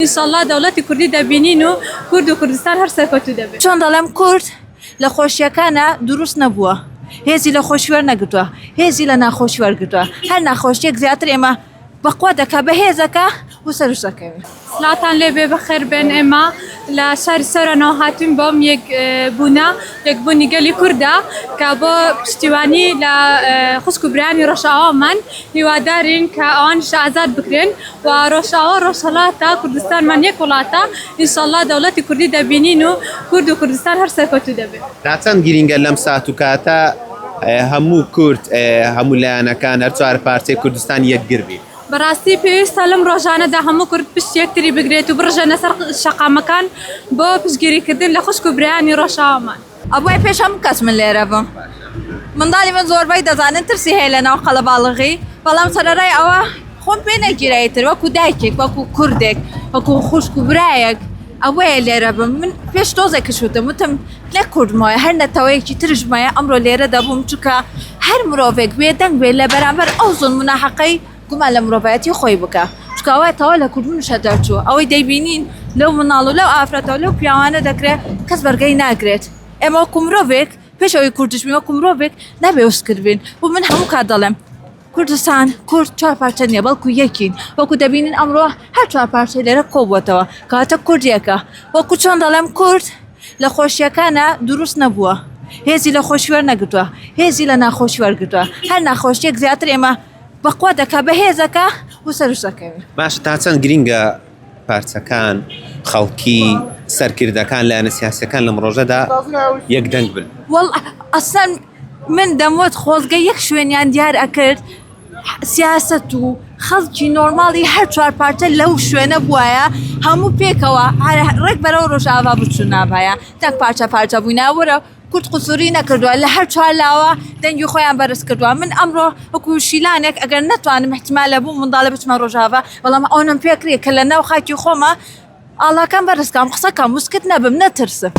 ئینشاءالله دەوڵەتی کوردی دەبینین و کورد و کوردستان هەر سەرکەوتوو دەبێت. چۆن دەڵێم کورد لە خۆشیەکانە دروست نەبووە، هێزی لە خۆشی وەرنەگرتووە، هێزی لە ناخۆشی وەرگرتووە، هەر ناخۆشیەک زیاتر ئێمە بەخوا دەکا بە هێزەکە و سەرش دەکەوێت. سڵاتان لێبێ بەخێر بێن. ئێمە لە شاری سەرەنەوە هاتوین بۆم یەکبوونی گەلی کووردا کە بۆ پشتیوانی لە خوشک و برانی ڕۆژئاوامان هیوادارین کە ئەوانیش ئازاد بکرێن و ڕۆژئاوا ڕۆژهەڵاتە کوردستانمان یەک وڵاتە. ئینشاءالله دەوڵەتی کوردی دەبینین و کورد و کوردستان هەر سەرکەوتوو دەبێت. چەند گرینگە لەم سات و کاتە هەموو کورد هەموو لایەنەکان هەر چوار پارچەی کوردستان یەکگر بێت. بەڕاستی پێویستە لەم ڕۆژانەدا هەموو کورد پشت یەکتری بگرێت و بڕژەنە سەر شەقامەکان بۆ پشتگیریکردن لە خوشک و برایانی ڕۆژئاوامان. ئەوەی پێش هەموو کەس من لێرە بم. منداڵی من زۆربەی دەزانن ترسی هەیە لەناو قەڵەباڵغی، بەڵام سەرەڕای ئەوە خۆم پێ نەگیرایەتر وەکو دایکێک وەکو کوردێک وەکو خوشک و برایەک ئەوەیە لێرە بم. من پێش تۆزێکش وتم لە کوردمایە هەر نەتەوەیەکی ترژمایە ئەمڕۆ لێرە دەبووم چونکە هەر مرۆڤێک بێ دەنگ بێت لە بەرامبەر ئەو زۆن مناحەقەی گومان لە مرۆڤایەتی خۆی بکە، چکاوای تەوا لە کوردمونشە دەرچووە. ئەوەی دەیبینین لەو مناڵ و لەو ئافرەتەوە لەو پیاوانە دەکرێت کەس بەرگەی ناگرێت. ئێمە وەکو مرۆڤێک پێش ئەوەی کوردشبین وەکو مرۆڤێک نابێ وسکردبین و من هەموو کات دەڵێم کوردستان کورد چوار پارچە نییە بەڵکو یەکین. وەکو دەبینین ئەمڕۆ هەر چوار پارچەی لێرە کۆبووەتەوە کاتە کوردیەکە. وەکو چۆن دەڵێم کورد لە خۆشیەکانە دروست نەبووە، هێزی لە خۆشی وەرنەگرتووە، هێزی لە ناخۆشی وەرگرتووە، هەر ناخۆشیەک زیاتر ئێمە بەخوا دەکا بە هێزەکە و سەرش دەکەوێت. باشە تا چەند گرینگە پارچەکان خەڵکی سەرکردەکان لایەنە سیاسیەکان لەم ڕۆژەدا یەک دەنگ بن؟ وەڵ ئەسەن من دەموت خۆزگە یەک شوێنیان دیار ئەکرد سیاست و خەڵکی نۆرماڵی هەر چوار پارچە لەو شوێنە بووایە هەموو پێکەوە ڕێک بەرەو ڕۆژئاوا بچوو نابایە دەنگ پارچە بوویناوەرە. کورد قسووری نەکردووە لە هەر چوار لاوە دەنگی خۆیان بەرز کردووە. من ئەمڕۆ وەکو شیلانێک ئەگەر نەتوانم احتیمال لەبوو منداڵە بچمە ڕۆژاوا، بەڵام ئەوەم پێکرێ کە لە ناو خاکی خۆمە ئاڵاکان بەرزکەم قسەکەم وسکت نەبم نەترسم.